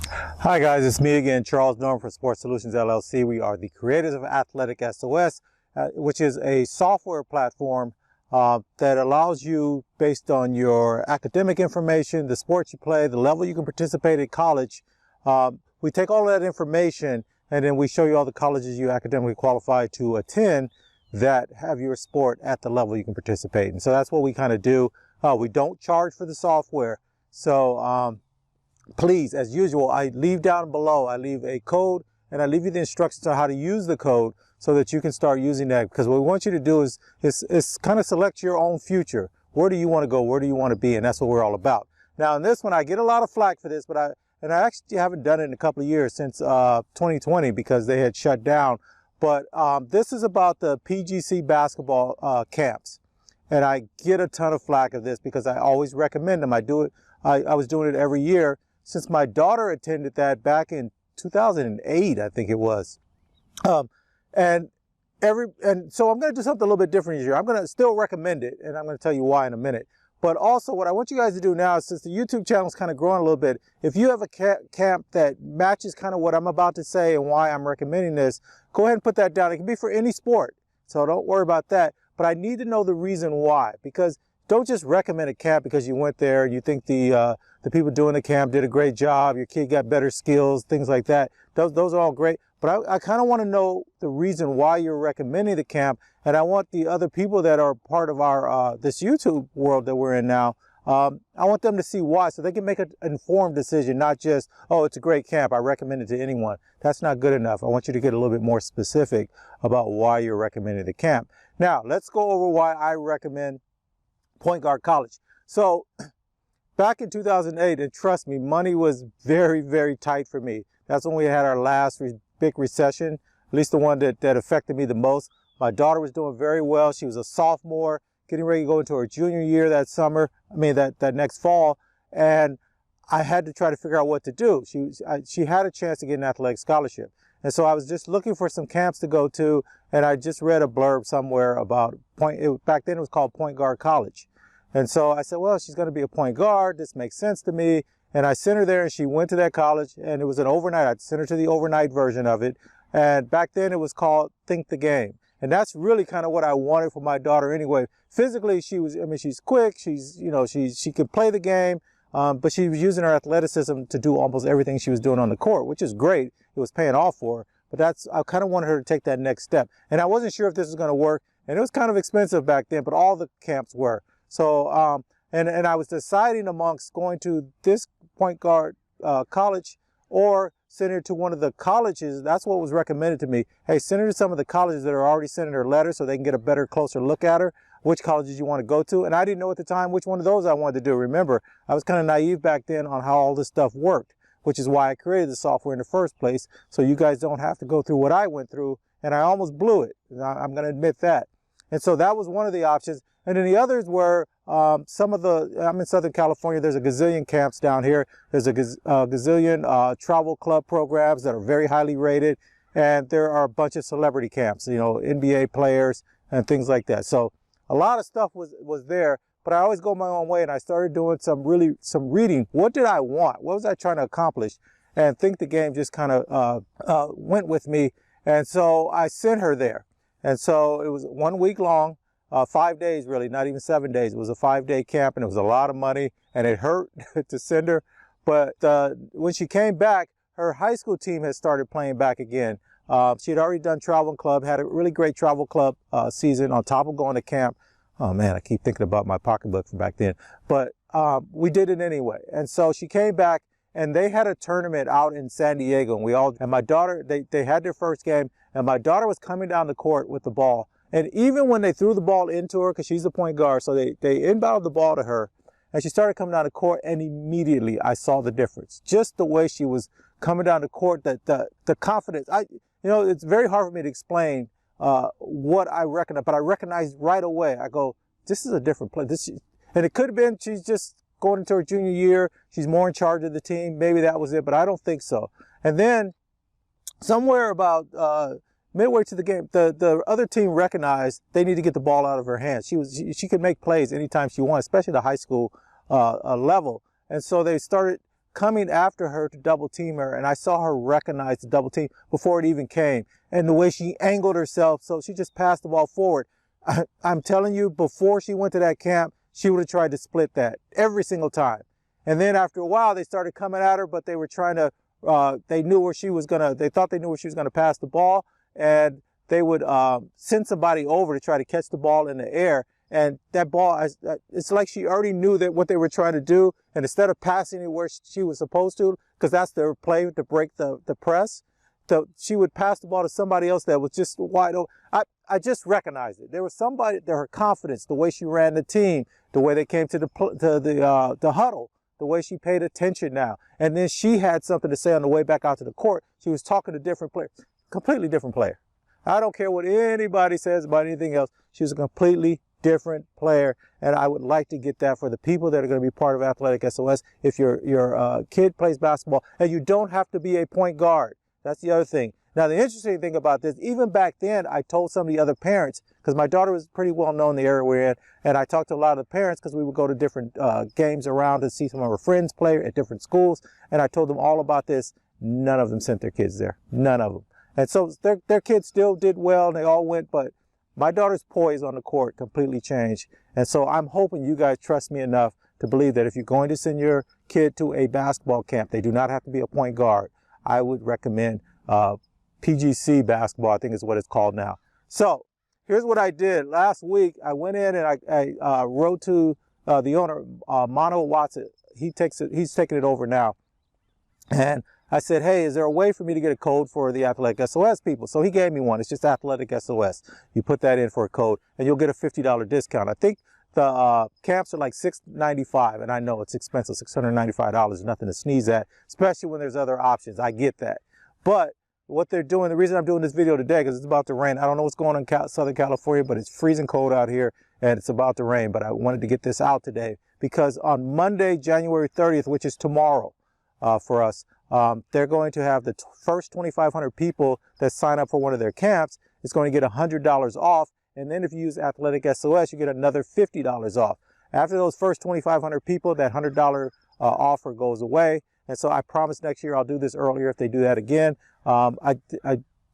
Hi guys, it's me again, Charles Norman from Sports Solutions LLC. We are the creators of AthleticSOS, which is a software platform that allows you, based on your academic information, the sports you play, the level you can participate in college. We take all of that information and then we show you all the colleges you academically qualify to attend that have your sport at the level you can participate in. So that's what we kind of do. We don't charge for the software. So please, as usual, I leave down below, I leave a code and I leave you the instructions on how to use the code so that you can start using that. Because what we want you to do is kind of select your own future. Where do you want to go? Where do you want to be? And that's what we're all about. Now in this one, I get a lot of flack for this, but I actually haven't done it in a couple of years, since 2020, because they had shut down. But this is about the PGC basketball camps. And I get a ton of flack of this because I always recommend them. I was doing it every year since my daughter attended that back in 2008, I think it was. And so I'm going to do something a little bit different this year. I'm going to still recommend it, and I'm going to tell you why in a minute. But also what I want you guys to do now is, since the YouTube channel is kind of growing a little bit, if you have a camp that matches kind of what I'm about to say and why I'm recommending this, go ahead and put that down. It can be for any sport, so don't worry about that. But I need to know the reason why, because don't just recommend a camp because you went there and you think the people doing the camp did a great job, your kid got better skills, things like that. Those are all great. But I kind of want to know the reason why you're recommending the camp. And I want the other people that are part of our this YouTube world that we're in now, I want them to see why, so they can make an informed decision, not just, oh, it's a great camp, I recommend it to anyone. That's not good enough. I want you to get a little bit more specific about why you're recommending the camp. Now, let's go over why I recommend Point Guard College. So back in 2008, and trust me, money was very, very tight for me. That's when we had our last big recession, at least the one that affected me the most. My daughter was doing very well. She was a sophomore, getting ready to go into her junior year that summer, that next fall. And I had to try to figure out what to do. She had a chance to get an athletic scholarship. And so I was just looking for some camps to go to, and I just read a blurb somewhere about back then it was called Point Guard College. And so I said, well, she's going to be a point guard. This makes sense to me. And I sent her there, and she went to that college, and it was an overnight. I sent her to the overnight version of it. And back then it was called Think the Game. And that's really kind of what I wanted for my daughter anyway. Physically, she's quick. She could play the game. But she was using her athleticism to do almost everything she was doing on the court, which is great. It was paying off for her. But I kind of wanted her to take that next step. And I wasn't sure if this was going to work. And it was kind of expensive back then, but all the camps were. So, and I was deciding amongst going to this Point Guard college or send her to one of the colleges. That's what was recommended to me. Hey, send her to some of the colleges that are already sending her letters so they can get a better, closer look at her. Which colleges you want to go to. And I didn't know at the time which one of those I wanted to do. Remember, I was kind of naive back then on how all this stuff worked, which is why I created the software in the first place, so you guys don't have to go through what I went through. And I almost blew it. I'm going to admit that. And so that was one of the options. And then the others were I'm in Southern California. There's a gazillion camps down here. There's a gazillion travel club programs that are very highly rated. And there are a bunch of celebrity camps, NBA players and things like that. So a lot of stuff was there, but I always go my own way, and I started doing some reading. What did I want? What was I trying to accomplish? And Think the Game just kind of went with me. And so I sent her there. And so it was 1 week long, 5 days really, not even 7 days. It was a 5-day camp, and it was a lot of money, and it hurt to send her. But when she came back, her high school team had started playing back again. She had already done travel club, had a really great travel club season on top of going to camp. Oh man, I keep thinking about my pocketbook from back then. But we did it anyway. And so she came back, and they had a tournament out in San Diego. And my daughter, they had their first game, and my daughter was coming down the court with the ball. And even when they threw the ball into her, because she's the point guard, so they inbounded the ball to her, and she started coming down the court, and immediately I saw the difference. Just the way she was coming down the court, the confidence. It's very hard for me to explain what I recognize, but I recognized right away. I go, this is a different play. And it could have been she's just going into her junior year. She's more in charge of the team. Maybe that was it, but I don't think so. And then somewhere about midway to the game, the other team recognized they need to get the ball out of her hands. She could make plays anytime she wanted, especially the high school level. And so they started coming after her to double team her, and I saw her recognize the double team before it even came, and the way she angled herself, so she just passed the ball forward. I'm telling you, before she went to that camp, she would have tried to split that every single time. And then after a while, they started coming at her, but they were trying to, they knew where she was gonna, they thought they knew where she was gonna pass the ball, and they would send somebody over to try to catch the ball in the air. And that ball, it's like she already knew that what they were trying to do, and instead of passing it where she was supposed to, because that's their play to break the press, she would pass the ball to somebody else that was just wide open. I just recognized it. There was somebody, her confidence, the way she ran the team, the way they came to the huddle, the way she paid attention now. And then she had something to say on the way back out to the court. She was talking to different players, completely different player. I don't care what anybody says about anything else. She was a completely different player, and I would like to get that for the people that are going to be part of AthleticSOS. If your kid plays basketball, and you don't have to be a point guard. That's the other thing. Now, the interesting thing about this, even back then, I told some of the other parents, because my daughter was pretty well known in the area we're in, and I talked to a lot of the parents because we would go to different games around to see some of our friends play at different schools, and I told them all about this. None of them sent their kids there. None of them. And so their kids still did well, and they all went, but my daughter's poise on the court completely changed. And so I'm hoping you guys trust me enough to believe that if you're going to send your kid to a basketball camp, they do not have to be a point guard. I would recommend PGC basketball, I think is what it's called now. So here's what I did. Last week, I went in and I wrote to the owner, Mono Watson. He's taking it over now. And I said, hey, is there a way for me to get a code for the AthleticSOS people? So he gave me one. It's just AthleticSOS. You put that in for a code, and you'll get a $50 discount. I think the camps are like $695, and I know it's expensive, $695, nothing to sneeze at, especially when there's other options. I get that. But what they're doing, the reason I'm doing this video today, because it's about to rain. I don't know what's going on in Southern California, but it's freezing cold out here, and it's about to rain. But I wanted to get this out today because on Monday, January 30th, which is tomorrow for us, they're going to have the first 2,500 people that sign up for one of their camps is going to get $100 off. And then if you use AthleticSOS, you get another $50 off. After those first 2,500 people, that $100 offer goes away. And so I promise next year I'll do this earlier if they do that again. I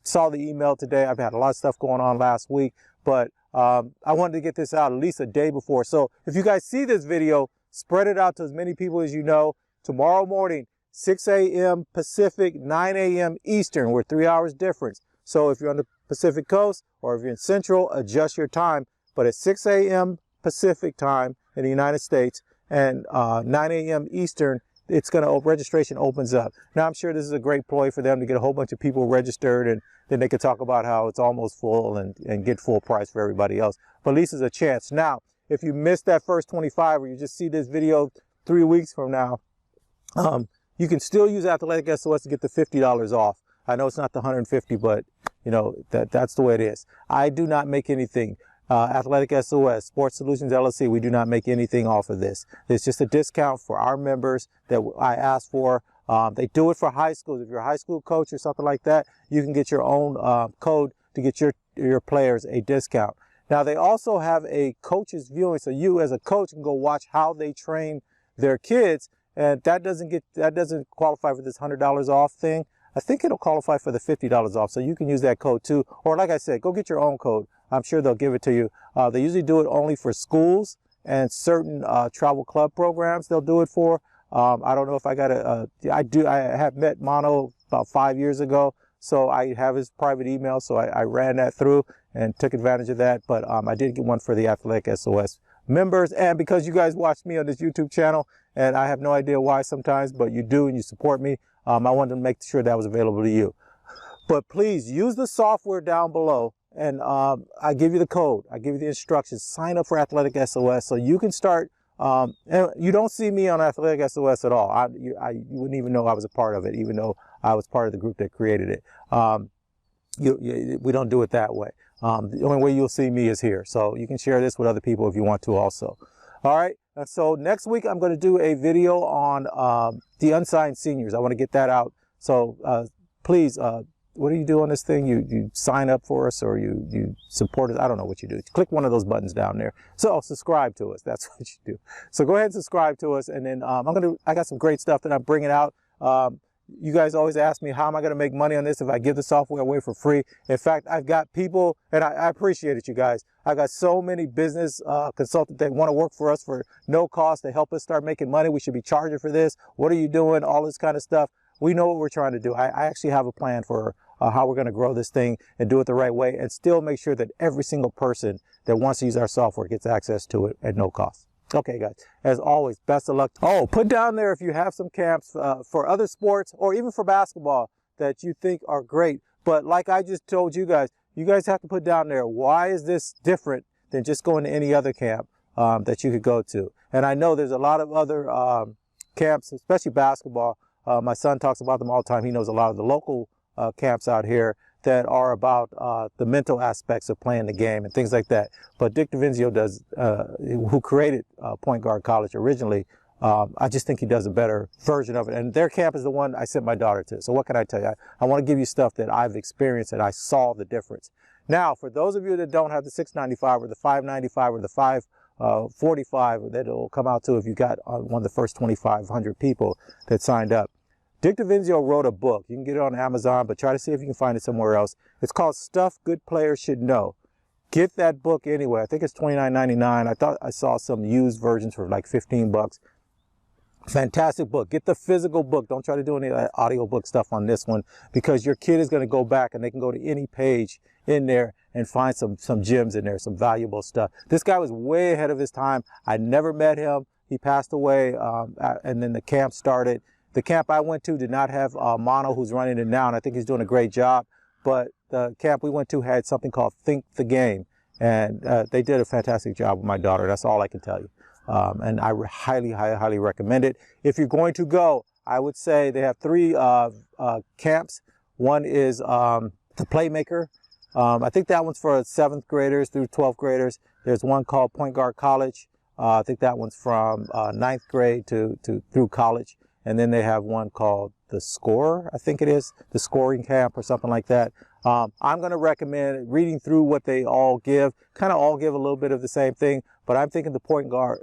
saw the email today. I've had a lot of stuff going on last week, but I wanted to get this out at least a day before. So if you guys see this video, spread it out to as many people as you know. Tomorrow morning, 6 a.m. Pacific, 9 a.m. Eastern. We're 3 hours difference. So if you're on the Pacific Coast or if you're in Central, adjust your time. But at 6 a.m. Pacific time in the United States and 9 a.m. Eastern, it's going to, registration opens up. Now, I'm sure this is a great ploy for them to get a whole bunch of people registered, and then they could talk about how it's almost full and get full price for everybody else. But at least it's a chance. Now, if you missed that first 25 or you just see this video 3 weeks from now, you can still use AthleticSOS to get the $50 off. I know it's not the $150, but you know, that's the way it is. I do not make anything. AthleticSOS, Sports Solutions LLC, we do not make anything off of this. It's just a discount for our members that I asked for. They do it for high schools. If you're a high school coach or something like that, you can get your own code to get your players a discount. Now, they also have a coach's viewing, so you as a coach can go watch how they train their kids, and that doesn't qualify for this $100 off thing. I think it'll qualify for the $50 off, so you can use that code too. Or like I said, go get your own code. I'm sure they'll give it to you. They usually do it only for schools and certain travel club programs they'll do it for. I don't know if I got I have met Mono about 5 years ago, so I have his private email, so I ran that through and took advantage of that. But I did get one for the AthleticSOS members, and because you guys watch me on this YouTube channel, and I have no idea why sometimes, but you do and you support me, I wanted to make sure that was available to you. But please use the software down below, and I give you the code, I give you the instructions. Sign up for AthleticSOS so you can start. And you don't see me on AthleticSOS at all. You wouldn't even know I was a part of it, even though I was part of the group that created it. We don't do it that way. The only way you'll see me is here. So you can share this with other people if you want to also. All right. So next week, I'm going to do a video on the unsigned seniors. I want to get that out. So please what do you do on this thing? You sign up for us, or you support us. I don't know what you do. Click one of those buttons down there. So subscribe to us. That's what you do. So go ahead and subscribe to us. And then I got some great stuff that I'm bringing out. You guys always ask me, how am I going to make money on this if I give the software away for free? In fact, I've got people, and I appreciate it, you guys. I got so many business consultants that want to work for us for no cost to help us start making money. We should be charging for this. What are you doing? All this kind of stuff. We know what we're trying to do. I actually have a plan for how we're going to grow this thing and do it the right way, and still make sure that every single person that wants to use our software gets access to it at no cost. Okay, guys, as always, best of luck. Oh, put down there if you have some camps for other sports or even for basketball that you think are great. But like I just told you guys have to put down there, why is this different than just going to any other camp that you could go to? And I know there's a lot of other camps, especially basketball. My son talks about them all the time. He knows a lot of the local camps out here that are about the mental aspects of playing the game and things like that. But Dick DeVinzio does, who created Point Guard College originally, I just think he does a better version of it. And their camp is the one I sent my daughter to. So what can I tell you? I want to give you stuff that I've experienced and I saw the difference. Now, for those of you that don't have the $695 or the $595 or the $545 that it'll come out to if you got one of the first 2,500 people that signed up, Dick DeVinzio wrote a book. You can get it on Amazon, but try to see if you can find it somewhere else. It's called Stuff Good Players Should Know. Get that book anyway. I think it's $29.99. I thought I saw some used versions for like 15 bucks. Fantastic book. Get the physical book. Don't try to do any audiobook stuff on this one, because your kid is going to go back and they can go to any page in there and find some gems in there, some valuable stuff. This guy was way ahead of his time. I never met him. He passed away, and then the camp started. The camp I went to did not have Mono, who's running it now, and I think he's doing a great job. But the camp we went to had something called Think the Game, and they did a fantastic job with my daughter. That's all I can tell you. And I highly recommend it. If you're going to go, I would say they have 3 camps. One is the Playmaker. I think that one's for 7th graders through 12th graders. There's one called Point Guard College. I think that one's from 9th grade through college. And then they have one called The Score, I think it is, the Scoring Camp or something like that. I'm going to recommend reading through what they all give. Kind of all give a little bit of the same thing, but I'm thinking the Point Guard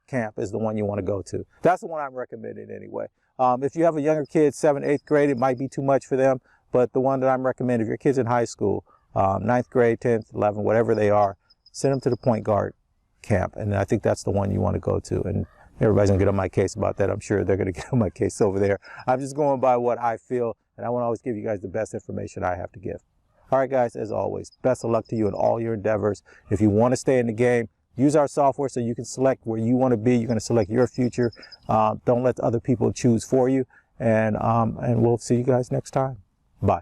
Camp is the one you want to go to. That's the one I'm recommending anyway. If you have a younger kid, 7th, 8th grade, it might be too much for them, but the one that I'm recommending, if your kid's in high school, 9th grade, 10th, 11th, whatever they are, send them to the Point Guard Camp, and I think that's the one you want to go to. And everybody's gonna get on my case about that. I'm sure they're gonna get on my case over there. I'm just going by what I feel, and I want to always give you guys the best information I have to give. All right, guys, as always, best of luck to you in all your endeavors. If you want to stay in the game, use our software so you can select where you want to be. You're going to select your future. Don't let other people choose for you. And we'll see you guys next time. Bye.